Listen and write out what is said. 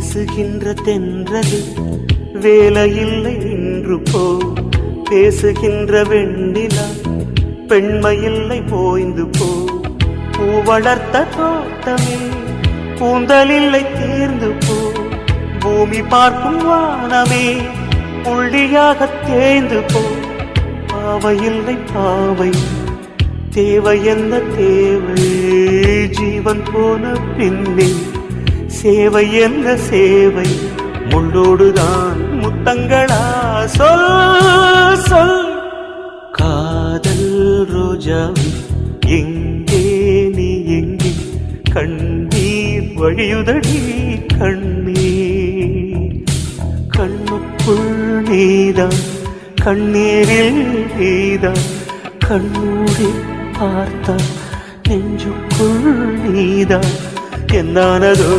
வீசுகின்ற தென்றலில் வேலையில்லை நின்று போ. பேசுகின்ற வெண்ணிலா பெண்மையில்லை போய்ந்து போ. பூ வளர்த்த தோட்டமே கூந்தலில்லை தேர்ந்து போ. பூமி பார்க்கும் வானமே புள்ளியாக தேய்ந்து போ. பாவையில்லை பாவை தேவை என்ன தேவை? ஜீவன் போன பின்னே சேவை என்ன சேவை? முள்ளோடுதான் முத்தங்களா? சொல் சொல். காதல் ரோஜாவே எங்கே நீ எங்கே? கண்ணீர் வழியுதடி கண்ணீர். கண்ணுக்குள் நீதான் கண்ணீரில் நீதான். கண்ணூடி பார்த்தா நெஞ்சுக்குள் நீதான். என்னானதோ